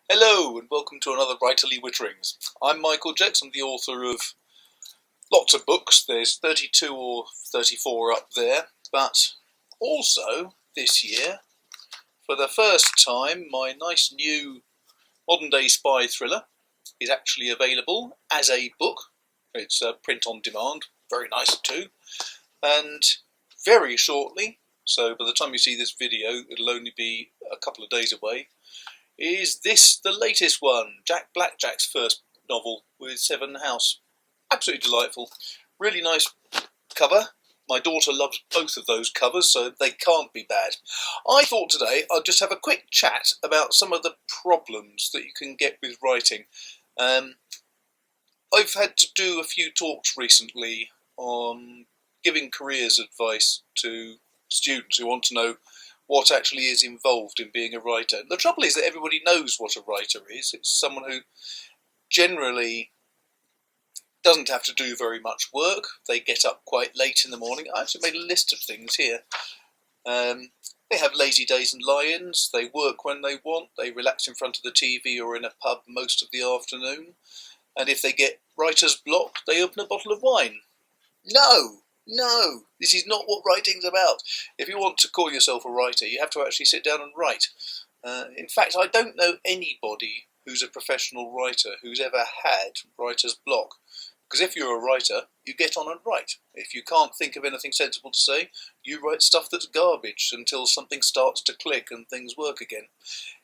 Hello and welcome to another Writerly Witterings. I'm Michael Jecks, I'm the author of lots of books. There's 32 or 34 up there, but also this year, for the first time, my nice new modern day spy thriller is actually available as a book. It's print on demand, very nice too, and very shortly, so by the time you see this video it'll only be a couple of days away, is this the latest one, Jack Blackjack's first novel with Seven House. Absolutely delightful. Really nice cover. My daughter loves both of those covers, so they can't be bad. I thought today I'd just have a quick chat about some of the problems that you can get with writing. I've had to do a few talks recently on giving careers advice to students who want to know what actually is involved in being a writer. The trouble is that everybody knows what a writer is. It's someone who generally doesn't have to do very much work. They get up quite late in the morning. I actually made a list of things here. They have lazy days and lie-ins. They work when they want. They relax in front of the TV or in a pub most of the afternoon. And if they get writer's block, they open a bottle of wine. No, this is not what writing's about. If you want to call yourself a writer, you have to actually sit down and write. In fact, I don't know anybody who's a professional writer who's ever had writer's block. Because if you're a writer, you get on and write. If you can't think of anything sensible to say, you write stuff that's garbage until something starts to click and things work again.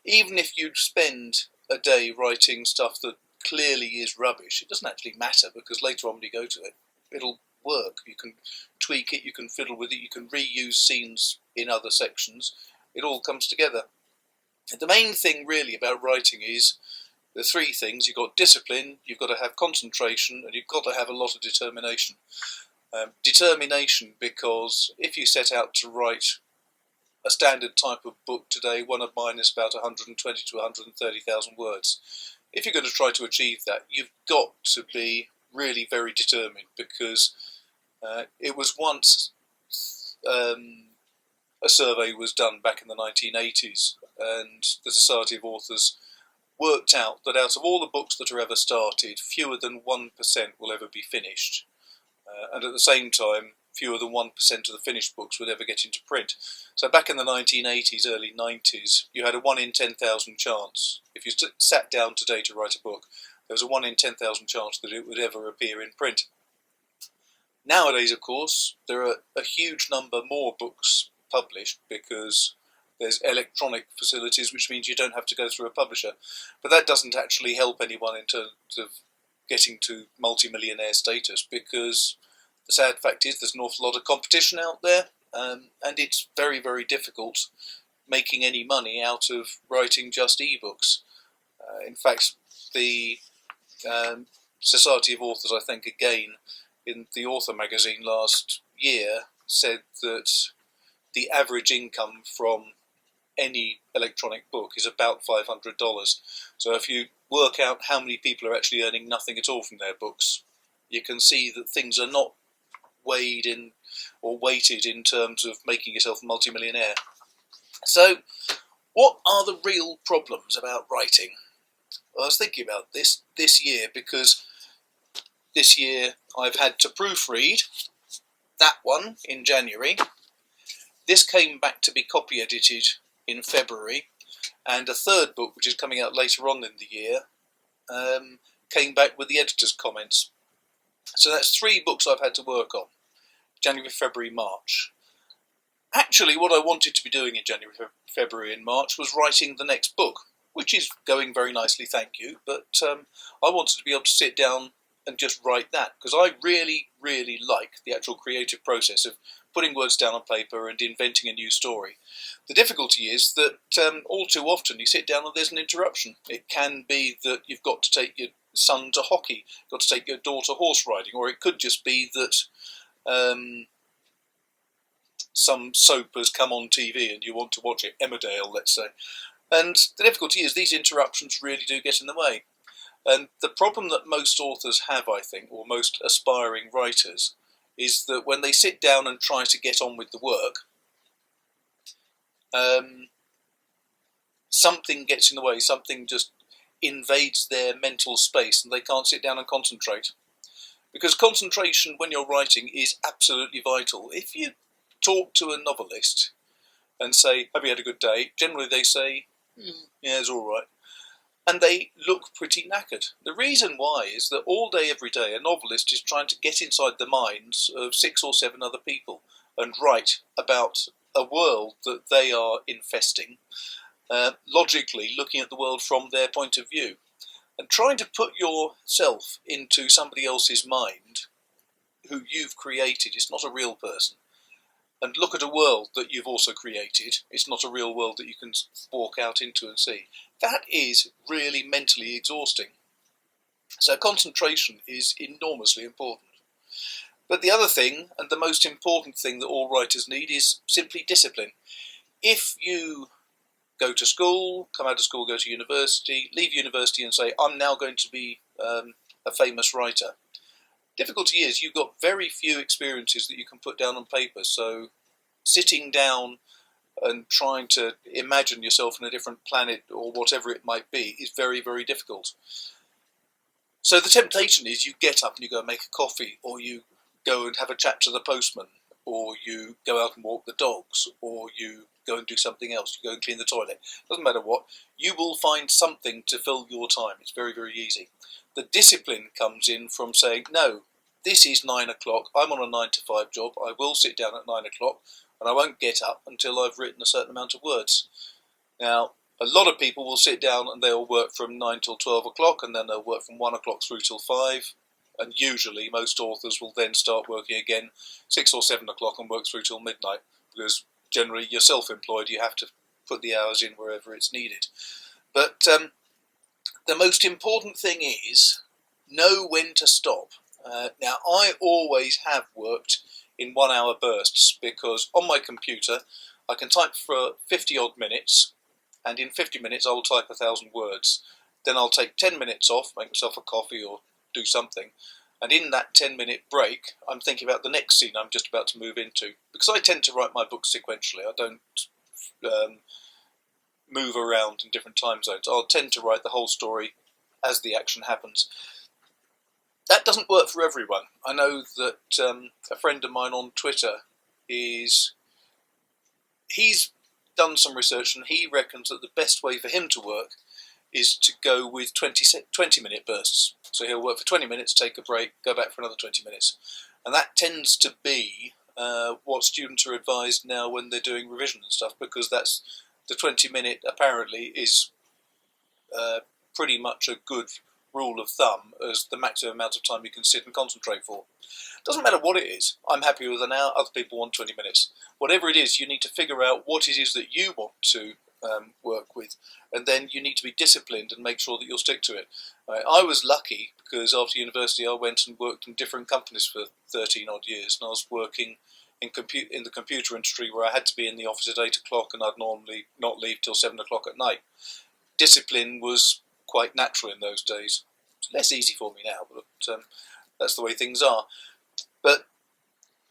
Even if you spend a day writing stuff that clearly is rubbish, it doesn't actually matter, because later on when you go to it, it'll work. You can tweak it, you can fiddle with it, you can reuse scenes in other sections. It all comes together. The main thing really about writing is the three things. You've got discipline, you've got to have concentration, and you've got to have a lot of determination. Determination, because if you set out to write a standard type of book today, one of mine is about 120 to 130,000 words. If you're going to try to achieve that, you've got to be really very determined, because it was once a survey was done back in the 1980s, and the Society of Authors worked out that out of all the books that are ever started, fewer than 1% will ever be finished, and at the same time fewer than 1% of the finished books would ever get into print. So back in the 1980s, early 90s, you had a 1 in 10,000 chance. If you sat down today to write a book, there was a 1 in 10,000 chance that it would ever appear in print. Nowadays, of course, there are a huge number more books published because there's electronic facilities, which means you don't have to go through a publisher. But that doesn't actually help anyone in terms of getting to multi-millionaire status, because the sad fact is there's an awful lot of competition out there, and it's very, very difficult making any money out of writing just ebooks. In fact, the Society of Authors, I think, again, in the Author magazine last year, said that the average income from any electronic book is about $500. So if you work out how many people are actually earning nothing at all from their books, you can see that things are not weighed in or weighted in terms of making yourself a multimillionaire. So what are the real problems about writing? Well, I was thinking about this year, because this year I've had to proofread that one in January. This came back to be copy edited in February, and a third book, which is coming out later on in the year, came back with the editor's comments. So that's 3 books I've had to work on: January, February, March. Actually, what I wanted to be doing in January, February and March was writing the next book, which is going very nicely, thank you, but I wanted to be able to sit down and just write that, because I really, really like the actual creative process of putting words down on paper and inventing a new story. The difficulty is that all too often you sit down and there's an interruption. It can be that you've got to take your son to hockey, got to take your daughter horse riding, or it could just be that some soap has come on TV and you want to watch it, Emmerdale, let's say. And the difficulty is these interruptions really do get in the way. And the problem that most authors have, I think, or most aspiring writers, is that when they sit down and try to get on with the work, something gets in the way, something just invades their mental space and they can't sit down and concentrate. Because concentration when you're writing is absolutely vital. If you talk to a novelist and say, have you had a good day? Generally they say, yeah, it's all right. And they look pretty knackered. The reason why is that all day, every day, a novelist is trying to get inside the minds of 6 or 7 other people and write about a world that they are infesting, logically looking at the world from their point of view. And trying to put yourself into somebody else's mind who you've created, it's not a real person, and look at a world that you've also created, it's not a real world that you can walk out into and see. That is really mentally exhausting. So concentration is enormously important. But the other thing, and the most important thing that all writers need, is simply discipline. If you go to school, come out of school, go to university, leave university and say, I'm now going to be a famous writer. Difficulty is you've got very few experiences that you can put down on paper, so sitting down and trying to imagine yourself in a different planet or whatever it might be is very, very difficult. So the temptation is you get up and you go and make a coffee, or you go and have a chat to the postman, or you go out and walk the dogs, or you go and do something else, you go and clean the toilet. Doesn't matter what, you will find something to fill your time. It's very, very easy. The discipline comes in from saying, no, this is 9 o'clock, I'm on a 9 to 5 job, I will sit down at 9 o'clock, and I won't get up until I've written a certain amount of words. Now, a lot of people will sit down and they'll work from 9 till 12 o'clock, and then they'll work from 1 o'clock through till 5, and usually most authors will then start working again 6 or 7 o'clock and work through till midnight, because generally you're self-employed, you have to put the hours in wherever it's needed. But the most important thing is know when to stop. Now, I always have worked in 1 hour bursts, because on my computer I can type for 50 odd minutes, and in 50 minutes I'll type 1,000 words. Then I'll take 10 minutes off, make myself a coffee or do something, and in that 10-minute break I'm thinking about the next scene I'm just about to move into, because I tend to write my books sequentially. I don't move around in different time zones. I'll tend to write the whole story as the action happens. That doesn't work for everyone. I know that a friend of mine on Twitter he's done some research, and he reckons that the best way for him to work is to go with 20-minute bursts. So he'll work for 20 minutes, take a break, go back for another 20 minutes. And that tends to be what students are advised now when they're doing revision and stuff, because that's the 20-minute apparently is pretty much a good rule of thumb as the maximum amount of time you can sit and concentrate for. Doesn't matter what it is. I'm happy with an hour, other people want 20 minutes. Whatever it is, you need to figure out what it is that you want to work with, and then you need to be disciplined and make sure that you'll stick to it. I was lucky because after university I went and worked in different companies for 13 odd years, and I was working in the computer industry where I had to be in the office at 8 o'clock and I'd normally not leave till 7 o'clock at night. Discipline was quite natural in those days. It's less easy for me now, but that's the way things are. But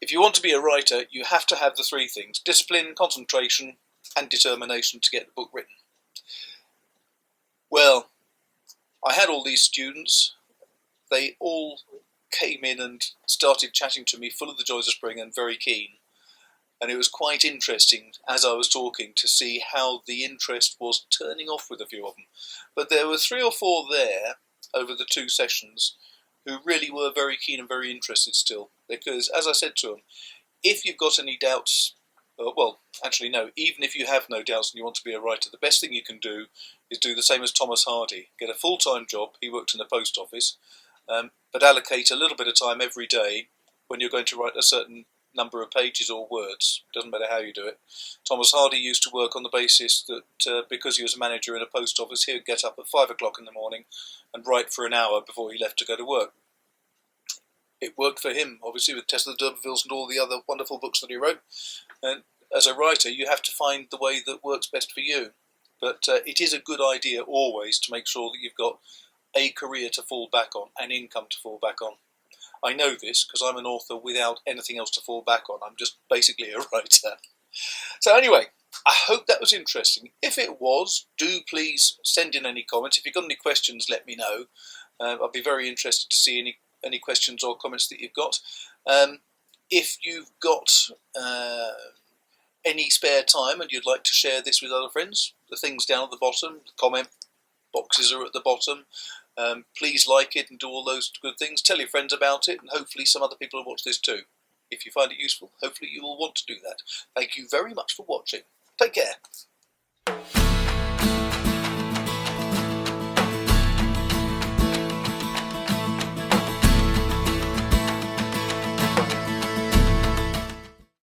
if you want to be a writer, you have to have the 3 things: discipline, concentration, and determination to get the book written. Well, I had all these students. They all came in and started chatting to me, full of the joys of spring and very keen. And it was quite interesting, as I was talking, to see how the interest was turning off with a few of them. But there were 3 or 4 there over the 2 sessions who really were very keen and very interested still. Because, as I said to them, if you've got any doubts, well, actually no, even if you have no doubts and you want to be a writer, the best thing you can do is do the same as Thomas Hardy. Get a full-time job. He worked in the post office, but allocate a little bit of time every day when you're going to write a certain number of pages or words. Doesn't matter how you do it. Thomas Hardy used to work on the basis that because he was a manager in a post office, he would get up at 5 o'clock in the morning and write for an hour before he left to go to work. It worked for him, obviously, with Tess of the D'Urbervilles and all the other wonderful books that he wrote. And as a writer, you have to find the way that works best for you. But it is a good idea always to make sure that you've got a career to fall back on, an income to fall back on. I know this because I'm an author without anything else to fall back on. I'm just basically a writer. So anyway, I hope that was interesting. If it was, do please send in any comments. If you've got any questions, let me know. I'd be very interested to see any questions or comments that you've got. If you've got any spare time and you'd like to share this with other friends, the thing's down at the bottom, the comment boxes are at the bottom. Please like it and do all those good things. Tell your friends about it, and hopefully some other people will watch this too. If you find it useful, hopefully you will want to do that. Thank you very much for watching. Take care.